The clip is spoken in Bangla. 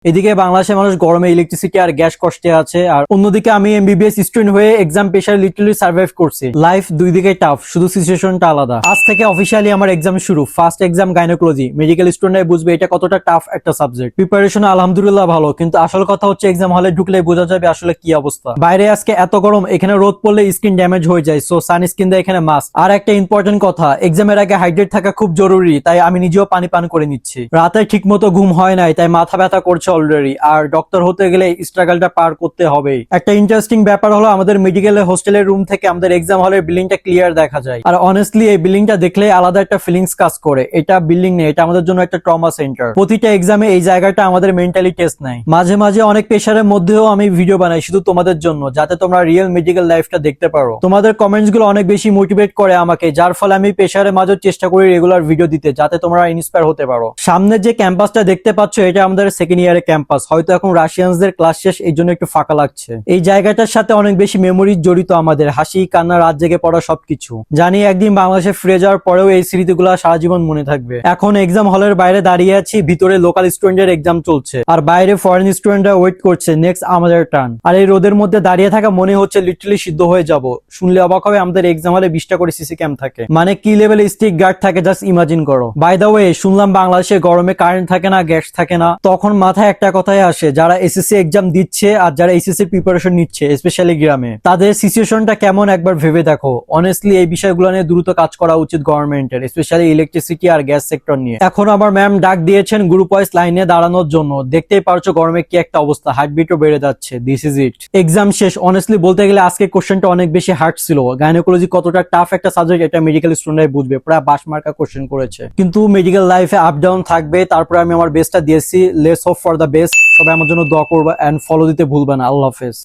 এদিকে বাংলাদেশের মানুষ গরমে ইলেকট্রিসিটি আর গ্যাস কষ্টে আছে, আর অন্যদিকে আমি এমবিবিএস স্টুডেন্ট হয়ে এক্সাম প্রেসার লিটারালি সার্ভাইভ করছি। লাইফ দুই দিকে টাফ, শুধু সিচুয়েশনটা আলাদা। আজ থেকে অফিসিয়ালি আমার এক্সাম শুরু, ফার্স্ট এক্সাম গাইনোকোলজি। মেডিকেল স্টুডেন্টরাই বুঝবে এটা কতটা টাফ একটা সাবজেক্ট। প্রিপারেশন আলহামদুলিল্লাহ ভালো, কিন্তু আসল কথা হচ্ছে এক্সাম হলে ঢুকলে বোঝা যাবে আসলে কি অবস্থা। বাইরে আজকে এত গরম, এখানে রোদ পড়লে স্কিন ড্যামেজ হয়ে যায়, সো সানস্ক্রিন দেয় এখানে মাস্ক। আর একটা ইম্পর্টেন্ট কথা, এক্সামের আগে হাইড্রেট থাকা খুব জরুরি, তাই আমি নিজেও পানি পান করে নিচ্ছি। রাতে ঠিক মতো ঘুম হয় নাই, তাই মাথা ব্যথা করছে অলরেডি। আর ডক্টর হতে গেলে স্ট্রাগলটা পার করতে হবে। একটা ইন্টারেস্টিং ব্যাপার হলো আমাদের মেডিকেলের হোস্টেলের রুম থেকে আমাদের এক্সাম হলের বিল্ডিংটা ক্লিয়ার দেখা যায়। আর অনেস্টলি এই বিল্ডিংটা দেখলে আলাদা একটা ফিলিংস কাজ করে। এটা বিল্ডিং নেই, এটা আমাদের জন্য একটা ট্রমা সেন্টার। প্রতিটা এক্সামে এই জায়গাটা আমাদের মেন্টালি টেস্ট নেয়। মাঝে মাঝে অনেক প্রেশারের মধ্যেও আমি ভিডিও বানাই শুধু তোমাদের জন্য, যাতে তোমরা রিয়েল মেডিকেল লাইফটা দেখতে পারো। তোমাদের কমেন্টস গুলো অনেক বেশি মোটিভেট করে আমাকে, যার ফলে আমি প্রেশারের মাঝে চেষ্টা করি রেগুলার ভিডিও দিতে, যাতে তোমরা ইন্সপায়ার হতে পারো। সামনে যে ক্যাম্পাসটা দেখতে পাচ্ছ, এটা আমাদের সেকেন্ড ইয়ারের ক্যাম্পাস। হয়তো এখন রাশিয়ানসদের ক্লাস শেষ, এই জন্য একটু ফাঁকা লাগছে। এই জায়গাটার সাথে অনেক বেশি মেমোরি জড়িত আমাদের, হাসি কান্না রাত জেগে পড়া সবকিছু। জানি একদিন বাংলাদেশে ফিরে যাওয়ার পরেও এই স্মৃতিগুলো সারা জীবন মনে থাকবে। এখন এক্সাম হলের বাইরে দাঁড়িয়ে আছি, ভিতরে লোকাল স্টুডেন্টের এক্সাম চলছে, আর বাইরে ফরেন স্টুডেন্টরা ওয়েট করছে নেক্সট আমাদের টার্ন। আর এই রোদের মধ্যে দাঁড়িয়ে থাকা মনে হচ্ছে লিটারালি সিদ্ধ হয়ে যাব। শুনলে অবাক হবে, আমাদের এক্সাম হলে 20টা করে সিসি ক্যাম্প থাকে, মানে কি লেভেলে স্টিক গার্ড থাকে জাস্ট ইমাজিন করো। বাই দা ওয়ে, শুনলাম বাংলাদেশে গরমে কারেন্ট থাকে না, গ্যাস থাকে না। তখন মাথায় একটা কথাই আসে, যারা এসএসসি এক্সাম দিচ্ছে আর যারা এইচএসসি প্রিপারেশন নিচ্ছে, স্পেশালি গ্রামে, তাদের সিচুয়েশনটা কেমন একবার ভেবে দেখো। অনেস্টলি এই বিষয়গুলো নিয়ে দ্রুত কাজ করা উচিত গভর্নমেন্টের, স্পেশালি ইলেকট্রিসিটি আর গ্যাস সেক্টর নিয়ে। এখন আমার ম্যাম ডাক দিয়েছেন গ্রুপ ওয়াইজ লাইনে দাঁড়ানোর জন্য। দেখতেই পারছো গরমে কি একটা অবস্থা, হার্টবিটও বেড়ে যাচ্ছে। This is it. এক্সাম শেষ। অনেস্টলি বলতে গেলে আজকে কোশ্চেনটা অনেক বেশি হার্ড ছিল। গাইনোকোলজি কতটা টাফ একটা সাবজেক্ট এটা মেডিকেল স্টুডেন্টরাই বুঝবে, প্রায় 12 মার্কা কোশ্চেন করেছে। কিন্তু মেডিকেল লাইফে আপ ডাউন থাকবে, তারপরে আমি আমার বেস্টটা দিয়েছি। Let's hope for the best. সবাই আমার জন্য দোয়া করবে এন্ড ফলো দিতে ভুলবে না। আল্লাহ হাফেজ।